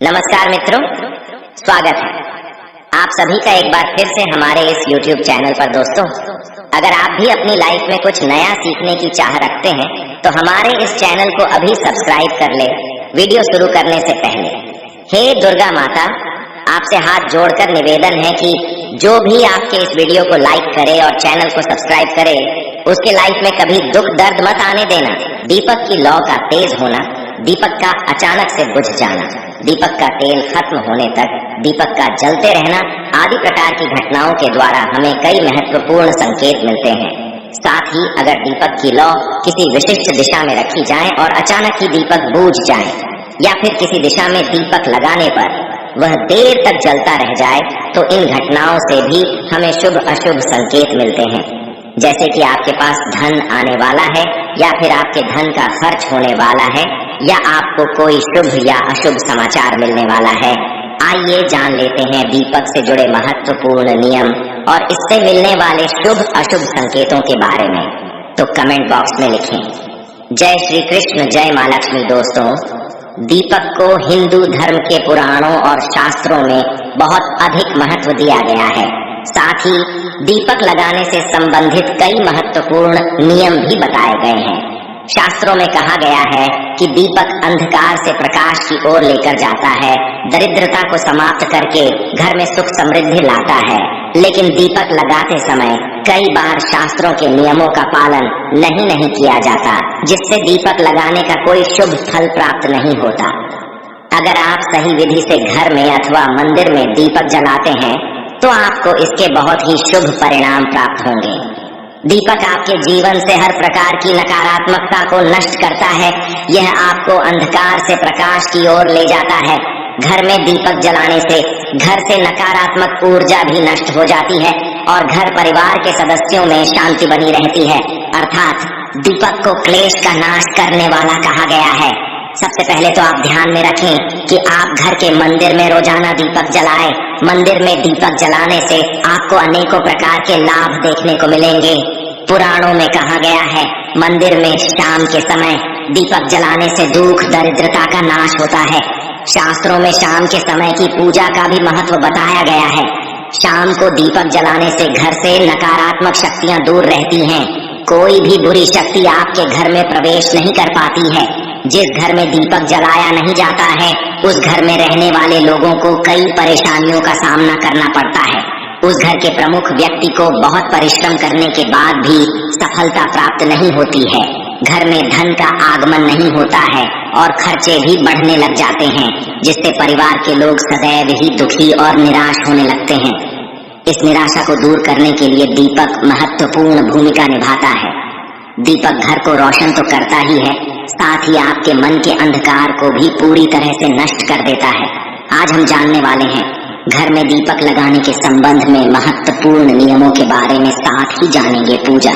नमस्कार मित्रों, स्वागत है आप सभी का एक बार फिर से हमारे इस YouTube चैनल पर। दोस्तों, अगर आप भी अपनी लाइफ में कुछ नया सीखने की चाह रखते हैं तो हमारे इस चैनल को अभी सब्सक्राइब कर ले। वीडियो शुरू करने से पहले हे दुर्गा माता, आपसे हाथ जोड़कर निवेदन है कि जो भी आपके इस वीडियो को लाइक करे और चैनल को सब्सक्राइब करे, उसके लाइफ में कभी दुख दर्द मत आने देना। दीपक की लौ का तेज होना, दीपक का अचानक से बुझ जाना, दीपक का तेल खत्म होने तक दीपक का जलते रहना आदि प्रकार की घटनाओं के द्वारा हमें कई महत्वपूर्ण संकेत मिलते हैं। साथ ही अगर दीपक की लौ किसी विशिष्ट दिशा में रखी जाए और अचानक ही दीपक बूझ जाए, या फिर किसी दिशा में दीपक लगाने पर वह देर तक जलता रह जाए, तो इन घटनाओं से भी हमें शुभ अशुभ संकेत मिलते हैं। जैसे कि आपके पास धन आने वाला है, या फिर आपके धन का खर्च होने वाला है, या आपको कोई शुभ या अशुभ समाचार मिलने वाला है। आइए जान लेते हैं दीपक से जुड़े महत्वपूर्ण नियम और इससे मिलने वाले शुभ अशुभ संकेतों के बारे में। तो कमेंट बॉक्स में लिखें जय श्री कृष्ण, जय मां लक्ष्मी। दोस्तों, दीपक को हिंदू धर्म के पुराणों और शास्त्रों में बहुत अधिक महत्व दिया गया है। साथ ही दीपक लगाने से संबंधित कई महत्वपूर्ण नियम भी बताए गए हैं। शास्त्रों में कहा गया है कि दीपक अंधकार से प्रकाश की ओर लेकर जाता है, दरिद्रता को समाप्त करके घर में सुख समृद्धि लाता है। लेकिन दीपक लगाते समय कई बार शास्त्रों के नियमों का पालन नहीं किया जाता, जिससे दीपक लगाने का कोई शुभ फल प्राप्त नहीं होता। अगर आप सही विधि से घर में अथवा मंदिर में दीपक जलाते हैं तो आपको इसके बहुत ही शुभ परिणाम प्राप्त होंगे। दीपक आपके जीवन से हर प्रकार की नकारात्मकता को नष्ट करता है। यह आपको अंधकार से प्रकाश की ओर ले जाता है। घर में दीपक जलाने से घर से नकारात्मक ऊर्जा भी नष्ट हो जाती है और घर परिवार के सदस्यों में शांति बनी रहती है। अर्थात दीपक को क्लेश का नाश करने वाला कहा गया है। सबसे पहले तो आप ध्यान में रखें कि आप घर के मंदिर में रोजाना दीपक जलाएं। मंदिर में दीपक जलाने से आपको अनेकों प्रकार के लाभ देखने को मिलेंगे। पुराणों में कहा गया है, मंदिर में शाम के समय दीपक जलाने से दुख दरिद्रता का नाश होता है। शास्त्रों में शाम के समय की पूजा का भी महत्व बताया गया है। शाम को दीपक जलाने से घर से नकारात्मक शक्तियां दूर रहती हैं। कोई भी बुरी शक्ति आपके घर में प्रवेश नहीं कर पाती है। जिस घर में दीपक जलाया नहीं जाता है, उस घर में रहने वाले लोगों को कई परेशानियों का सामना करना पड़ता है। उस घर के प्रमुख व्यक्ति को बहुत परिश्रम करने के बाद भी सफलता प्राप्त नहीं होती है। घर में धन का आगमन नहीं होता है और खर्चे भी बढ़ने लग जाते हैं, जिससे परिवार के लोग सदैव ही दुखी और निराश होने लगते हैं। इस निराशा को दूर करने के लिए दीपक महत्वपूर्ण भूमिका निभाता है। दीपक घर को रोशन तो करता ही है, साथ ही आपके मन के अंधकार को भी पूरी तरह से नष्ट कर देता है। आज हम जानने वाले हैं घर में दीपक लगाने के संबंध में महत्वपूर्ण नियमों के बारे में। साथ ही जानेंगे पूजा,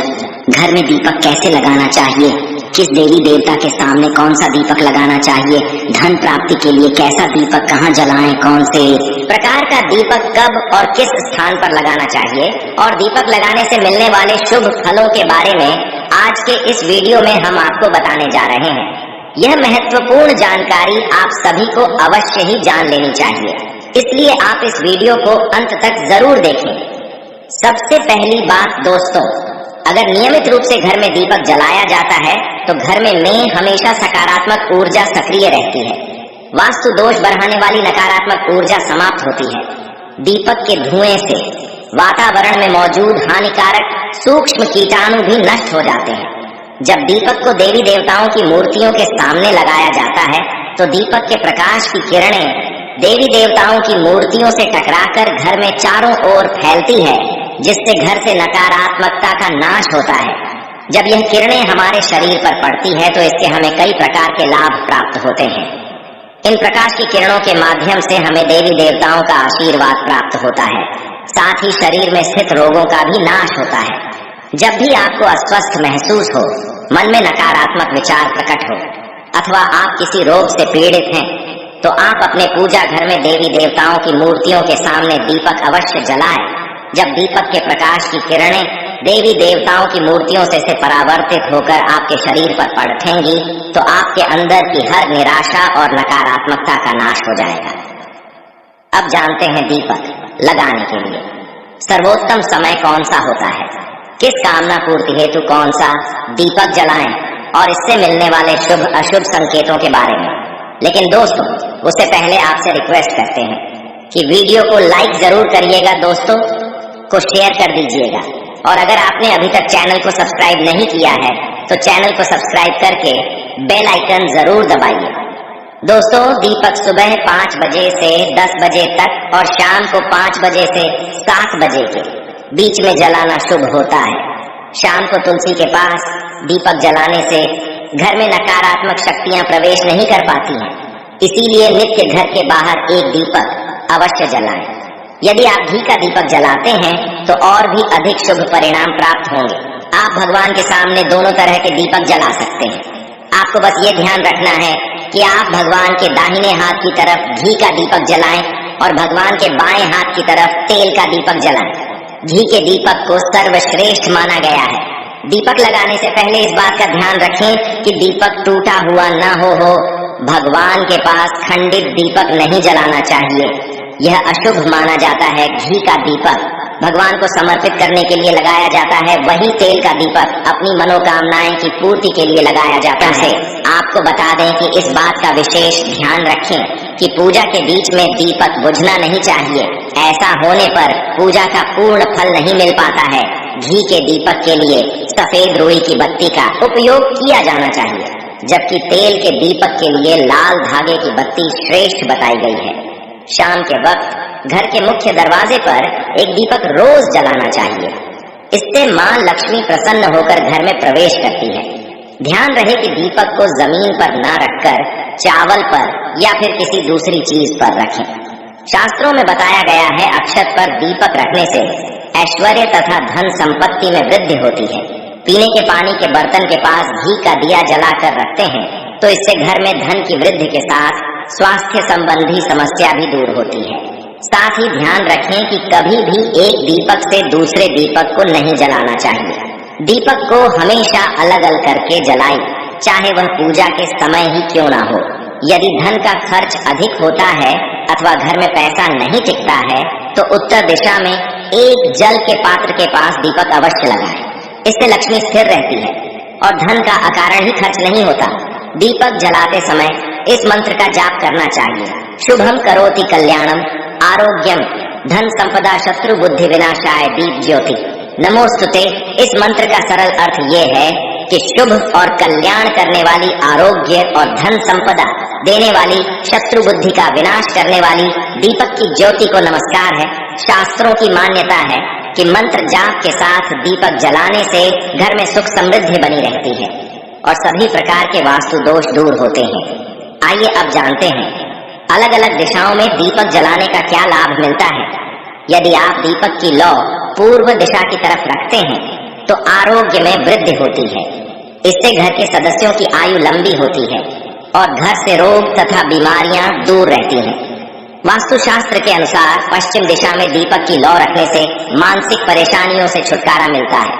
घर में दीपक कैसे लगाना चाहिए, किस देवी देवता के सामने कौन सा दीपक लगाना चाहिए, धन प्राप्ति के लिए कैसा दीपक कहाँ जलाएं, कौन से प्रकार का दीपक कब और किस स्थान पर लगाना चाहिए, और दीपक लगाने से मिलने वाले शुभ फलों के बारे में आज के इस वीडियो में हम आपको बताने जा रहे हैं। यह महत्वपूर्ण जानकारी आप सभी को अवश्य ही जान लेनी चाहिए, इसलिए आप इस वीडियो को अंत तक जरूर देखें। सबसे पहली बात दोस्तों, अगर नियमित रूप से घर में दीपक जलाया जाता है तो घर में हमेशा सकारात्मक ऊर्जा सक्रिय रहती है। वास्तु दोष बढ़ाने वाली नकारात्मक ऊर्जा समाप्त होती है। दीपक के धुएं से वातावरण में मौजूद हानिकारक सूक्ष्म कीटाणु भी नष्ट हो जाते हैं। जब दीपक को देवी देवताओं की मूर्तियों के सामने लगाया जाता है तो दीपक के प्रकाश की किरणें देवी देवताओं की मूर्तियों से टकराकर घर में चारों ओर फैलती है, जिससे घर से नकारात्मकता का नाश होता है। जब यह किरणें हमारे शरीर पर पड़ती है तो इससे हमें कई प्रकार के लाभ प्राप्त होते हैं। इन प्रकाश की किरणों के माध्यम से हमें देवी देवताओं का आशीर्वाद प्राप्त होता है। साथ ही शरीर में स्थित रोगों का भी नाश होता है। जब भी आपको अस्वस्थ महसूस हो, मन में नकारात्मक विचार प्रकट हो, अथवा आप किसी रोग से पीड़ित हैं, तो आप अपने पूजा घर में देवी देवताओं की मूर्तियों के सामने दीपक अवश्य जलाएं। जब दीपक के प्रकाश की किरणें देवी देवताओं की मूर्तियों से परावर्तित होकर आपके शरीर पर पड़ेंगी तो आपके अंदर की हर निराशा और नकारात्मकता का नाश हो जाएगा। अब जानते हैं दीपक लगाने के लिए सर्वोत्तम समय कौन सा होता है, किस कामना पूर्ति हेतु कौन सा दीपक जलाएं और इससे मिलने वाले शुभ अशुभ संकेतों के बारे में। लेकिन दोस्तों, उससे पहले आपसे रिक्वेस्ट करते हैं कि वीडियो को लाइक जरूर करिएगा, दोस्तों को शेयर कर दीजिएगा, और अगर आपने अभी तक चैनल को सब्सक्राइब नहीं किया है तो चैनल को सब्सक्राइब करके बेल आइकन जरूर दबाइए। दोस्तों, दीपक सुबह 5 बजे से 10 बजे तक और शाम को 5 बजे से 7 बजे के बीच में जलाना शुभ होता है। शाम को तुलसी के पास दीपक जलाने से घर में नकारात्मक शक्तियां प्रवेश नहीं कर पाती हैं, इसीलिए नित्य घर के बाहर एक दीपक अवश्य जलाएं। यदि आप घी का दीपक जलाते हैं तो और भी अधिक शुभ परिणाम प्राप्त होंगे। आप भगवान के सामने दोनों तरह के दीपक जला सकते हैं। आपको बस ये ध्यान रखना है कि आप भगवान के दाहिने हाथ की तरफ घी का दीपक जलाएं और भगवान के बाएं हाथ की तरफ तेल का दीपक जलाएं। घी के दीपक को सर्वश्रेष्ठ माना गया है। दीपक लगाने से पहले इस बात का ध्यान रखें कि दीपक टूटा हुआ न हो। भगवान के पास खंडित दीपक नहीं जलाना चाहिए, यह अशुभ माना जाता है। घी का दीपक भगवान को समर्पित करने के लिए लगाया जाता है, वही तेल का दीपक अपनी मनोकामनाएं की पूर्ति के लिए लगाया जाता है। आपको बता दें कि इस बात का विशेष ध्यान रखें कि पूजा के बीच में दीपक बुझना नहीं चाहिए। ऐसा होने पर पूजा का पूर्ण फल नहीं मिल पाता है। घी के दीपक के लिए सफेद रुई की बत्ती का उपयोग किया जाना चाहिए, जबकि तेल के दीपक के लिए लाल धागे की बत्ती श्रेष्ठ बताई गई है। शाम के वक्त घर के मुख्य दरवाजे पर एक दीपक रोज जलाना चाहिए। इससे मां लक्ष्मी प्रसन्न होकर घर में प्रवेश करती है। ध्यान रहे कि दीपक को जमीन पर न रखकर चावल पर या फिर किसी दूसरी चीज पर रखें। शास्त्रों में बताया गया है, अक्षत पर दीपक रखने से ऐश्वर्य तथा धन संपत्ति में वृद्धि होती है। पीने के पानी के बर्तन के पास घी का दिया जलाकर रखते हैं तो इससे घर में धन की वृद्धि के साथ स्वास्थ्य संबंधी समस्या भी दूर होती है। साथ ही ध्यान रखें कि कभी भी एक दीपक से दूसरे दीपक को नहीं जलाना चाहिए। दीपक को हमेशा अलग अलग करके जलाएं, चाहे वह पूजा के समय ही क्यों ना हो। यदि धन का खर्च अधिक होता है अथवा घर में पैसा नहीं टिकता है तो उत्तर दिशा में एक जल के पात्र के पास दीपक अवश्य लगाएं। इससे लक्ष्मी स्थिर रहती है और धन का अकारण ही खर्च नहीं होता। दीपक जलाते समय इस मंत्र का जाप करना चाहिए, शुभम करोति कल्याणम आरोग्यम धन संपदा शत्रु बुद्धि विनाशाय दीप ज्योति नमोस्तुते। इस मंत्र का सरल अर्थ ये है कि शुभ और कल्याण करने वाली, आरोग्य और धन संपदा देने वाली, शत्रु बुद्धि का विनाश करने वाली दीपक की ज्योति को नमस्कार है। शास्त्रों की मान्यता है कि मंत्र जाप के साथ दीपक जलाने से घर में सुख समृद्धि बनी रहती है और सभी प्रकार के वास्तु दोष दूर होते हैं। आइए अब जानते हैं अलग अलग दिशाओं में दीपक जलाने का क्या लाभ मिलता है। यदि आप दीपक की लौ पूर्व दिशा की तरफ रखते हैं तो आरोग्य में वृद्धि होती है। इससे घर के सदस्यों की आयु लंबी होती है और घर से रोग तथा बीमारियां दूर रहती हैं। वास्तुशास्त्र के अनुसार पश्चिम दिशा में दीपक की लौ रखने से मानसिक परेशानियों से छुटकारा मिलता है।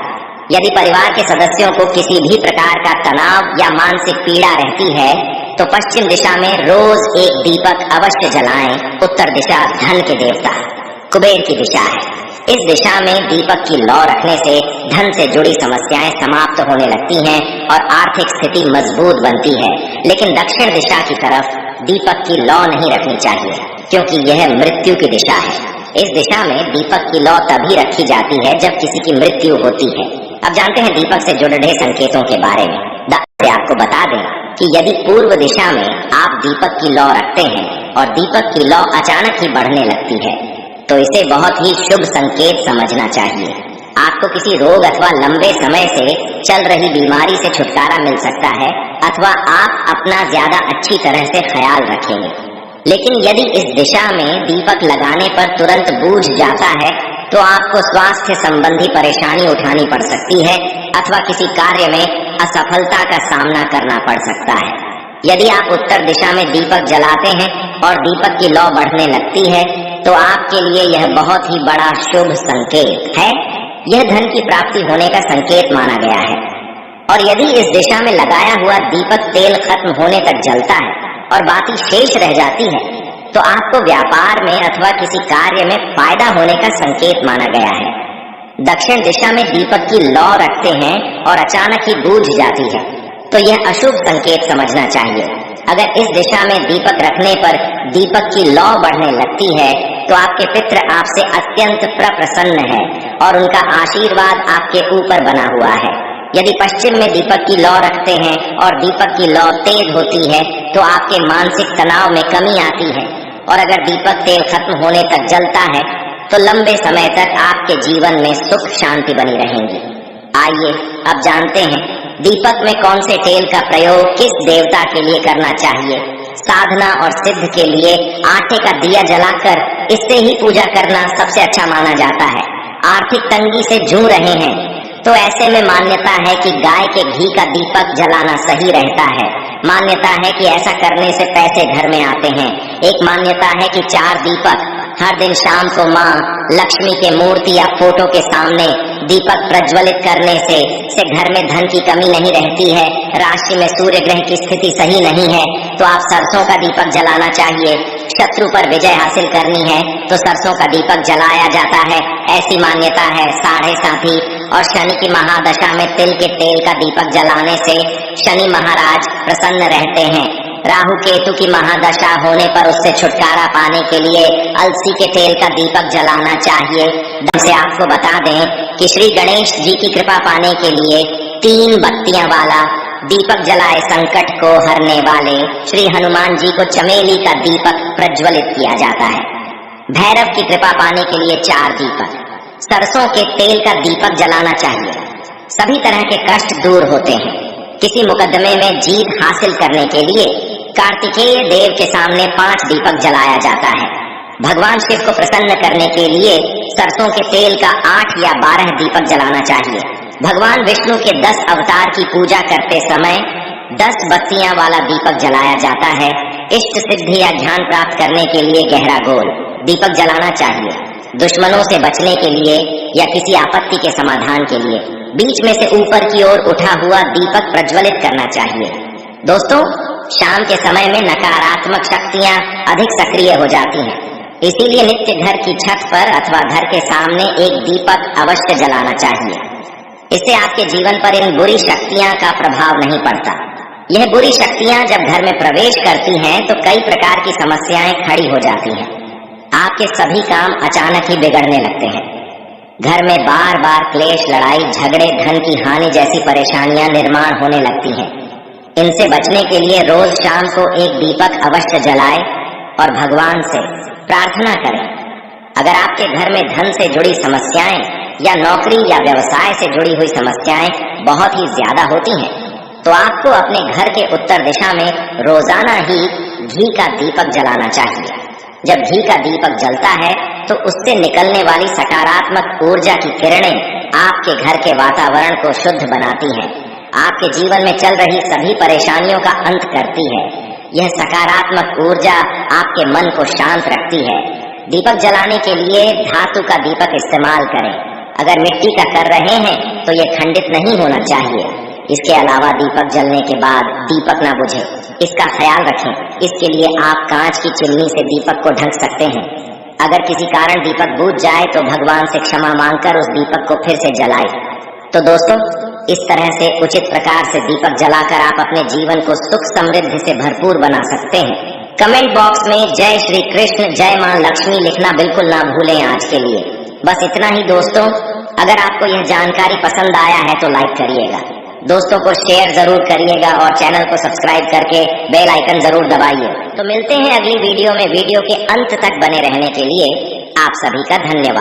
यदि परिवार के सदस्यों को किसी भी प्रकार का तनाव या मानसिक पीड़ा रहती है तो पश्चिम दिशा में रोज एक दीपक अवश्य जलाएं। उत्तर दिशा धन के देवता कुबेर की दिशा है। इस दिशा में दीपक की लौ रखने से धन से जुड़ी समस्याएं समाप्त होने लगती हैं और आर्थिक स्थिति मजबूत बनती है। लेकिन दक्षिण दिशा की तरफ दीपक की लौ नहीं रखनी चाहिए क्योंकि यह मृत्यु की दिशा है। इस दिशा में दीपक की लौ तभी रखी जाती है जब किसी की मृत्यु होती है। अब जानते हैं दीपक से जुड़े संकेतों के बारे में। आपको बता दें कि यदि पूर्व दिशा में आप दीपक की लौ रखते हैं और दीपक की लौ अचानक ही बढ़ने लगती है तो इसे बहुत ही शुभ संकेत समझना चाहिए। आपको किसी रोग अथवा लंबे समय से चल रही बीमारी से छुटकारा मिल सकता है अथवा आप अपना ज्यादा अच्छी तरह से ख्याल रखेंगे। लेकिन यदि इस दिशा में दीपक लगाने पर तुरंत बूझ जाता है तो आपको स्वास्थ्य संबंधी परेशानी उठानी पड़ सकती है अथवा किसी कार्य में असफलता का सामना करना पड़ सकता है। यदि आप उत्तर दिशा में दीपक जलाते हैं और दीपक की लौ बढ़ने लगती है तो आपके लिए यह बहुत ही बड़ा शुभ संकेत है। यह धन की प्राप्ति होने का संकेत माना गया है। और यदि इस दिशा में लगाया हुआ दीपक तेल खत्म होने तक जलता है और बाती शेष रह जाती है तो आपको व्यापार में अथवा किसी कार्य में फायदा होने का संकेत माना गया है। दक्षिण दिशा में दीपक की लौ रखते हैं और अचानक ही बूझ जाती है तो यह अशुभ संकेत समझना चाहिए। अगर इस दिशा में दीपक रखने पर दीपक की लौ बढ़ने लगती है तो आपके पितृ आपसे अत्यंत प्रसन्न है और उनका आशीर्वाद आपके ऊपर बना हुआ है। यदि पश्चिम में दीपक की लौ रखते हैं और दीपक की लौ तेज होती है तो आपके मानसिक तनाव में कमी आती है, और अगर दीपक तेल खत्म होने तक जलता है तो लंबे समय तक आपके जीवन में सुख शांति बनी रहेंगी। आइए अब जानते हैं दीपक में कौन से तेल का प्रयोग किस देवता के लिए करना चाहिए। साधना और सिद्ध के लिए आटे का दिया जलाकर इससे ही पूजा करना सबसे अच्छा माना जाता है। आर्थिक तंगी से जूझ रहे हैं तो ऐसे में मान्यता है कि गाय के घी का दीपक जलाना सही रहता है। मान्यता है कि ऐसा करने से पैसे घर में आते हैं। एक मान्यता है कि 4 दीपक हर दिन शाम को माँ लक्ष्मी के मूर्ति या फोटो के सामने दीपक प्रज्वलित करने से घर में धन की कमी नहीं रहती है। राशि में सूर्य ग्रह की स्थिति सही नहीं है तो आप सरसों का दीपक जलाना चाहिए। शत्रु पर विजय हासिल करनी है तो सरसों का दीपक जलाया जाता है, ऐसी मान्यता है। साढ़े साथी और शनि की महादशा में तिल के तेल का दीपक जलाने से शनि महाराज प्रसन्न रहते हैं। राहु केतु की महादशा होने पर उससे छुटकारा पाने के लिए अलसी के तेल का दीपक जलाना चाहिए। से आपको बता दें कि श्री गणेश जी की कृपा पाने के लिए 3 बत्तियां वाला दीपक जलाए संकट को हरने वाले श्री हनुमान जी को चमेली का दीपक प्रज्वलित किया जाता है। भैरव की कृपा पाने के लिए 4 दीपक, सरसों के तेल का दीपक जलाना चाहिए। सभी तरह के कष्ट दूर होते हैं। किसी मुकदमे में जीत हासिल करने के लिए कार्तिकेय देव के सामने 5 दीपक जलाया जाता है। भगवान शिव को प्रसन्न करने के लिए सरसों के तेल का 8 या 12 दीपक जलाना चाहिए। भगवान विष्णु के 10 अवतार की पूजा करते समय 10 बत्तियां वाला दीपक जलाया जाता है। इष्ट सिद्धि या ध्यान प्राप्त करने के लिए गहरा गोल दीपक जलाना चाहिए। दुश्मनों से बचने के लिए या किसी आपत्ति के समाधान के लिए बीच में से ऊपर की ओर उठा हुआ दीपक प्रज्वलित करना चाहिए। दोस्तों, शाम के समय में नकारात्मक शक्तियां अधिक सक्रिय हो जाती हैं, इसीलिए नित्य घर की छत पर अथवा घर के सामने एक दीपक अवश्य जलाना चाहिए। इससे आपके जीवन पर इन बुरी शक्तियां का प्रभाव नहीं पड़ता। यह बुरी शक्तियां जब घर में प्रवेश करती हैं तो कई प्रकार की समस्याएं खड़ी हो जाती हैं। आपके सभी काम अचानक ही बिगड़ने लगते हैं। घर में बार बार क्लेश, लड़ाई झगड़े, धन की हानि जैसी परेशानियां निर्माण होने लगती हैं। इनसे बचने के लिए रोज शाम को एक दीपक अवश्य जलाएं और भगवान से प्रार्थना करें। अगर आपके घर में धन से जुड़ी समस्याएं या नौकरी या व्यवसाय से जुड़ी हुई समस्याएं बहुत ही ज्यादा होती हैं तो आपको अपने घर के उत्तर दिशा में रोजाना ही घी का दीपक जलाना चाहिए। जब घी का दीपक जलता है तो उससे निकलने वाली सकारात्मक ऊर्जा की किरणें आपके घर के वातावरण को शुद्ध बनाती हैं, आपके जीवन में चल रही सभी परेशानियों का अंत करती है। यह सकारात्मक ऊर्जा आपके मन को शांत रखती है। दीपक जलाने के लिए धातु का दीपक इस्तेमाल करें। अगर मिट्टी का कर रहे हैं तो यह खंडित नहीं होना चाहिए। इसके अलावा दीपक जलने के बाद दीपक ना बुझे, इसका ख्याल रखें। इसके लिए आप कांच की चिमनी से दीपक को ढक सकते हैं। अगर किसी कारण दीपक बुझ जाए तो भगवान से क्षमा मांगकर उस दीपक को फिर से जलाएं। तो दोस्तों, इस तरह से उचित प्रकार से दीपक जलाकर आप अपने जीवन को सुख समृद्धि से भरपूर बना सकते हैं। कमेंट बॉक्स में जय श्री कृष्ण, जय मां लक्ष्मी लिखना बिल्कुल ना भूलें आज के लिए। बस इतना ही दोस्तों। अगर आपको यह जानकारी पसंद आया है तो लाइक करिएगा, दोस्तों को शेयर जरूर करिएगा और चैनल को सब्सक्राइब करके बेल आइकन जरूर दबाइए। तो मिलते हैं अगली वीडियो में। वीडियो के अंत तक बने रहने के लिए आप सभी का धन्यवाद।